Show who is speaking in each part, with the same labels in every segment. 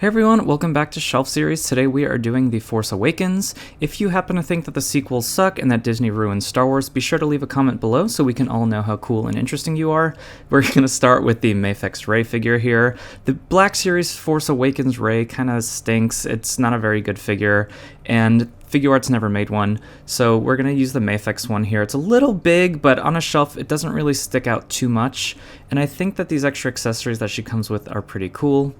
Speaker 1: Hey everyone, welcome back to Shelf Series. Today we are doing The Force Awakens. If you happen to think that the sequels suck and that Disney ruined Star Wars, be sure to leave a comment below so we can all know how cool and interesting you are. We're going to start with the Mafex Rey figure here. The Black Series Force Awakens Rey kind of stinks. It's not a very good figure, and Figuarts never made one, so we're going to use the Mafex one here. It's a little big, but on a shelf it doesn't really stick out too much, and I think that these extra accessories that she comes with are pretty cool.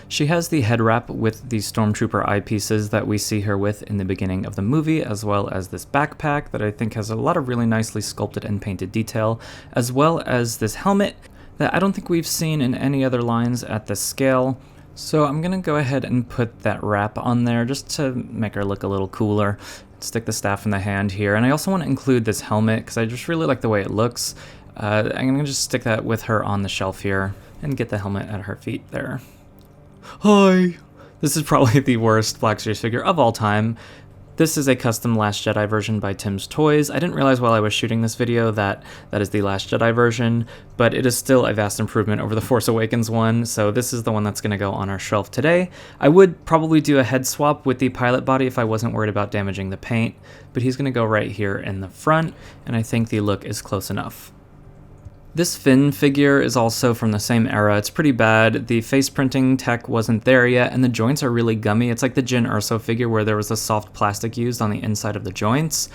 Speaker 1: She has the head wrap with the Stormtrooper eyepieces that we see her with in the beginning of the movie, as well as this backpack that I think has a lot of really nicely sculpted and painted detail, as well as this helmet that I don't think we've seen in any other lines at this scale. So I'm going to go ahead and put that wrap on there just to make her look a little cooler. Stick the staff in the hand here, and I also want to include this helmet because I just really like the way it looks. I'm going to just stick that with her on the shelf here and get the helmet at her feet there. Hi! This is probably the worst Black Series figure of all time. This is a custom Last Jedi version by Tim's Toys. I didn't realize while I was shooting this video that that is the Last Jedi version, but it is still a vast improvement over the Force Awakens one, so this is the one that's going to go on our shelf today. I would probably do a head swap with the pilot body if I wasn't worried about damaging the paint, but he's going to go right here in the front, and I think the look is close enough. This Finn figure is also from the same era. It's pretty bad. The face printing tech wasn't there yet, and the joints are really gummy. It's like the Jyn Erso figure where there was a soft plastic used on the inside of the joints.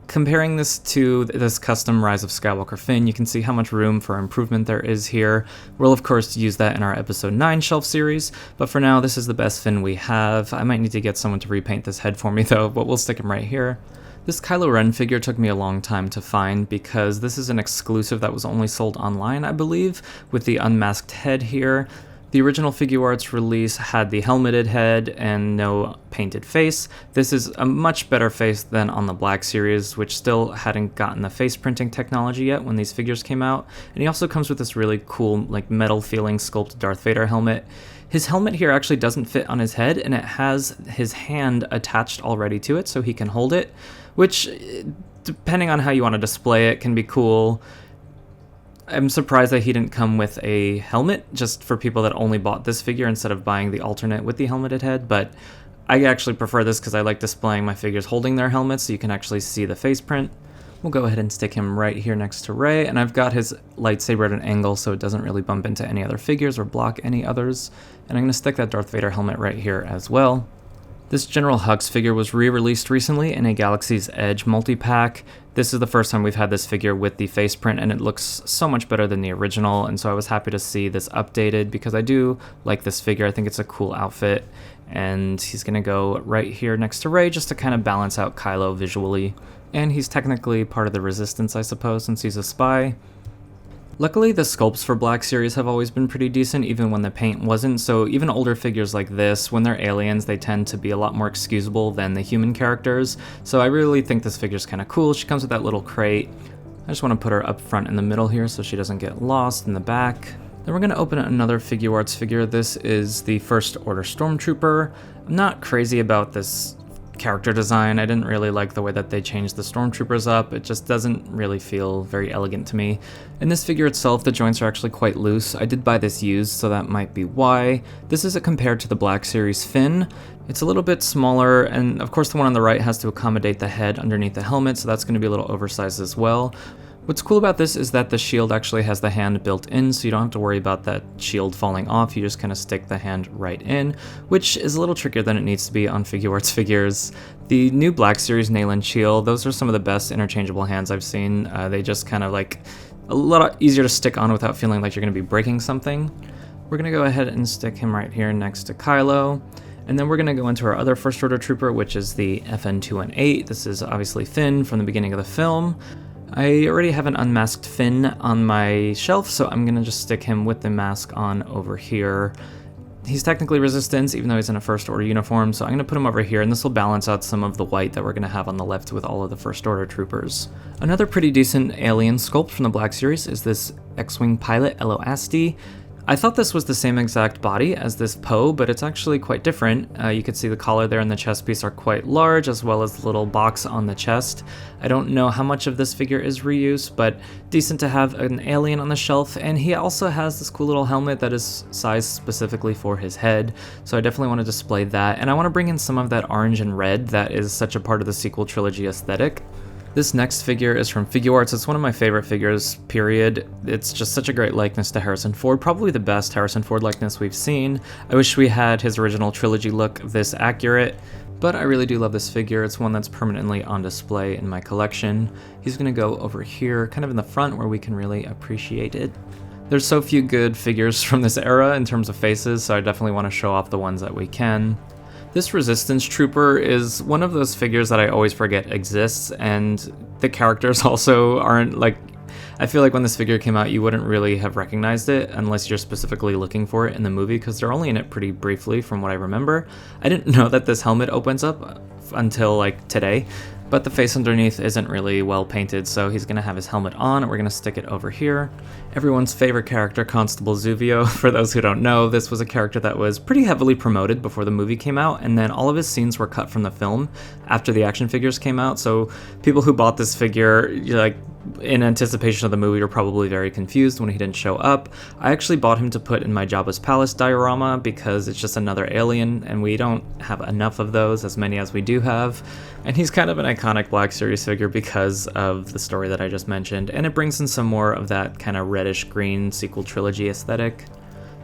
Speaker 1: Comparing this to this custom Rise of Skywalker Finn, you can see how much room for improvement there is here. We'll of course use that in our episode 9 shelf series, but for now this is the best Finn we have. I might need to get someone to repaint this head for me though, but we'll stick him right here. This Kylo Ren figure took me a long time to find because this is an exclusive that was only sold online, I believe, with the unmasked head here. The original Figuarts release had the helmeted head and no painted face. This is a much better face than on the Black Series, which still hadn't gotten the face printing technology yet when these figures came out. And he also comes with this really cool, like metal feeling sculpted Darth Vader helmet. His helmet here actually doesn't fit on his head, and it has his hand attached already to it so he can hold it, which, depending on how you want to display it, can be cool. I'm surprised that he didn't come with a helmet, just for people that only bought this figure instead of buying the alternate with the helmeted head, but I actually prefer this because I like displaying my figures holding their helmets so you can actually see the face print. We'll go ahead and stick him right here next to Rey, and I've got his lightsaber at an angle so it doesn't really bump into any other figures or block any others, and I'm going to stick that Darth Vader helmet right here as well. This General Hux figure was re-released recently in a Galaxy's Edge multi-pack. This is the first time we've had this figure with the face print, and it looks so much better than the original, and so I was happy to see this updated because I do like this figure. I think it's a cool outfit, and he's going to go right here next to Rey just to kind of balance out Kylo visually. And he's technically part of the Resistance, I suppose, since he's a spy. Luckily, the sculpts for Black Series have always been pretty decent, even when the paint wasn't, so even older figures like this, when they're aliens, they tend to be a lot more excusable than the human characters, so I really think this figure's kind of cool. She comes with that little crate. I just want to put her up front in the middle here so she doesn't get lost in the back. Then we're going to open another Figuarts figure. This is the First Order Stormtrooper. I'm not crazy about this character design. I didn't really like the way that they changed the stormtroopers up. It just doesn't really feel very elegant to me. In this figure itself, the joints are actually quite loose. I did buy this used, so that might be why. This isn't compared to the Black Series Finn. It's a little bit smaller, and of course the one on the right has to accommodate the head underneath the helmet, so that's going to be a little oversized as well. What's cool about this is that the shield actually has the hand built in, so you don't have to worry about that shield falling off. You just kind of stick the hand right in, which is a little trickier than it needs to be on Figuarts figures. The new Black Series nail and shield, those are some of the best interchangeable hands I've seen. They just kind of like a lot easier to stick on without feeling like you're going to be breaking something. We're going to go ahead and stick him right here next to Kylo. And then we're going to go into our other First Order Trooper, which is the FN-218. This is obviously Finn from the beginning of the film. I already have an unmasked Finn on my shelf, so I'm going to just stick him with the mask on over here. He's technically Resistance, even though he's in a First Order uniform, so I'm going to put him over here, and this will balance out some of the white that we're going to have on the left with all of the First Order troopers. Another pretty decent alien sculpt from the Black Series is this X-Wing pilot, Elo Asti. I thought this was the same exact body as this Poe, but it's actually quite different. You can see the collar there and the chest piece are quite large, as well as the little box on the chest. I don't know how much of this figure is reuse, but decent to have an alien on the shelf, and he also has this cool little helmet that is sized specifically for his head, so I definitely want to display that, and I want to bring in some of that orange and red that is such a part of the sequel trilogy aesthetic. This next figure is from Figuarts. It's one of my favorite figures, period. It's just such a great likeness to Harrison Ford, probably the best Harrison Ford likeness we've seen. I wish we had his original trilogy look this accurate, but I really do love this figure. It's one that's permanently on display in my collection. He's gonna go over here, kind of in the front where we can really appreciate it. There's so few good figures from this era in terms of faces, so I definitely want to show off the ones that we can. This Resistance Trooper is one of those figures that I always forget exists, and the characters also aren't like... I feel like when this figure came out, you wouldn't really have recognized it unless you're specifically looking for it in the movie, because they're only in it pretty briefly from what I remember. I didn't know that this helmet opens up until like today, but the face underneath isn't really well painted, so he's gonna have his helmet on, and we're gonna stick it over here. Everyone's favorite character, Constable Zuvio. For those who don't know, this was a character that was pretty heavily promoted before the movie came out, and then all of his scenes were cut from the film after the action figures came out, so people who bought this figure, like, in anticipation of the movie, were probably very confused when he didn't show up. I actually bought him to put in my Jabba's Palace diorama because it's just another alien, and we don't have enough of those, as many as we do have. And he's kind of an iconic Black Series figure because of the story that I just mentioned, and it brings in some more of that kind of reddish-green sequel trilogy aesthetic.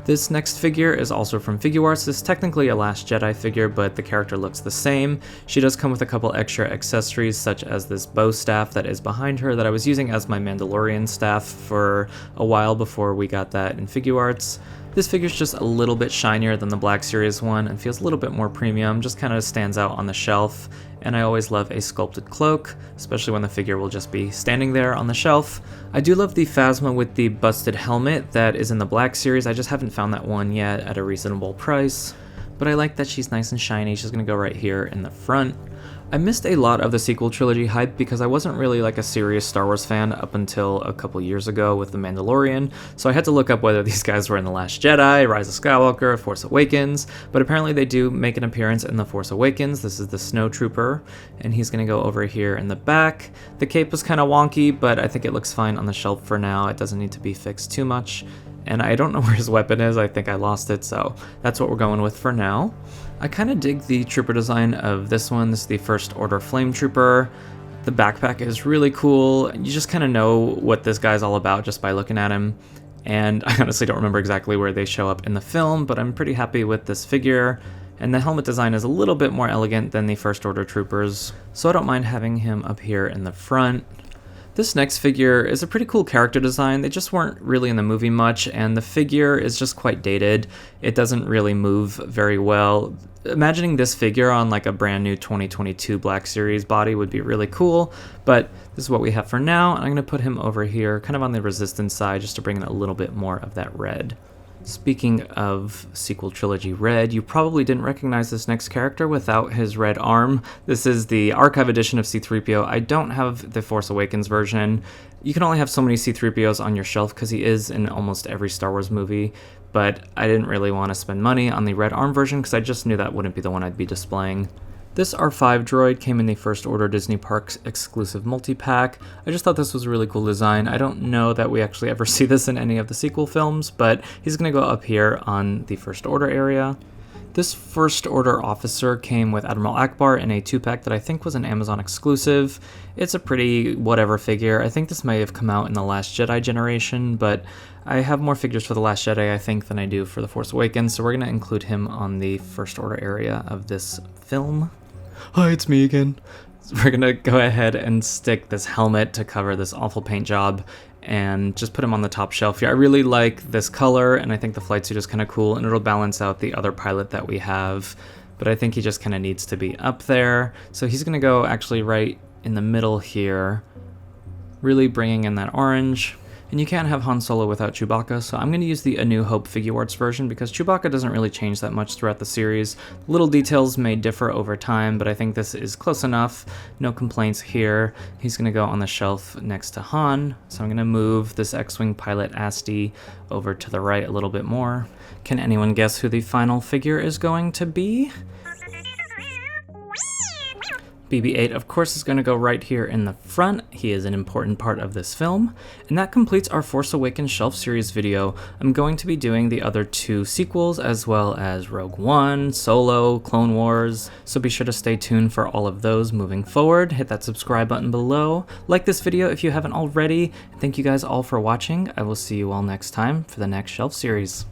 Speaker 1: This next figure is also from Figuarts. It's technically a Last Jedi figure, but the character looks the same. She does come with a couple extra accessories, such as this bow staff that is behind her that I was using as my Mandalorian staff for a while before we got that in Figuarts. This figure's just a little bit shinier than the Black Series one and feels a little bit more premium, just kind of stands out on the shelf. And I always love a sculpted cloak, especially when the figure will just be standing there on the shelf. I do love the Phasma with the busted helmet that is in the Black Series. I just haven't found that one yet at a reasonable price, but I like that she's nice and shiny. She's gonna go right here in the front. I missed a lot of the sequel trilogy hype because I wasn't really like a serious Star Wars fan up until a couple years ago with The Mandalorian, so I had to look up whether these guys were in The Last Jedi, Rise of Skywalker, Force Awakens, but apparently they do make an appearance in The Force Awakens. This is the Snow Trooper, and he's gonna go over here in the back. The cape was kind of wonky, but I think it looks fine on the shelf for now. It doesn't need to be fixed too much. And I don't know where his weapon is. I think I lost it, so that's what we're going with for now. I kind of dig the trooper design of this one. This is the First Order Flame Trooper. The backpack is really cool. You just kind of know what this guy's all about just by looking at him. And I honestly don't remember exactly where they show up in the film, but I'm pretty happy with this figure. And the helmet design is a little bit more elegant than the First Order Troopers, so I don't mind having him up here in the front. This next figure is a pretty cool character design. They just weren't really in the movie much, and the figure is just quite dated. It doesn't really move very well. Imagining this figure on like a brand new 2022 Black Series body would be really cool, but this is what we have for now. I'm going to put him over here, kind of on the Resistance side, just to bring in a little bit more of that red. Speaking of sequel trilogy red, you probably didn't recognize this next character without his red arm. This is the archive edition of C-3PO. I don't have the Force Awakens version. You can only have so many C-3POs on your shelf because he is in almost every Star Wars movie, but I didn't really want to spend money on the red arm version because I just knew that wouldn't be the one I'd be displaying. This R5 droid came in the First Order Disney Parks exclusive multi-pack. I just thought this was a really cool design. I don't know that we actually ever see this in any of the sequel films, but he's going to go up here on the First Order area. This First Order officer came with Admiral Akbar in a 2-pack that I think was an Amazon exclusive. It's a pretty whatever figure. I think this may have come out in the Last Jedi generation, but I have more figures for the Last Jedi, I think, than I do for the Force Awakens, so we're going to include him on the First Order area of this film. Hi, it's me again. So we're gonna go ahead and stick this helmet to cover this awful paint job and just put him on the top shelf here. I really like this color, and I think the flight suit is kind of cool, and it'll balance out the other pilot that we have, but I think he just kind of needs to be up there. So he's gonna go actually right in the middle here, really bringing in that orange. And you can't have Han Solo without Chewbacca, so I'm going to use the A New Hope Figuarts version because Chewbacca doesn't really change that much throughout the series. Little details may differ over time, but I think this is close enough. No complaints here. He's going to go on the shelf next to Han, so I'm going to move this X-Wing pilot Asti over to the right a little bit more. Can anyone guess who the final figure is going to be? BB-8, of course, is going to go right here in the front. He is an important part of this film. And that completes our Force Awakens Shelf Series video. I'm going to be doing the other 2 sequels, as well as Rogue One, Solo, Clone Wars, so be sure to stay tuned for all of those moving forward. Hit that subscribe button below. Like this video if you haven't already. Thank you guys all for watching. I will see you all next time for the next Shelf Series.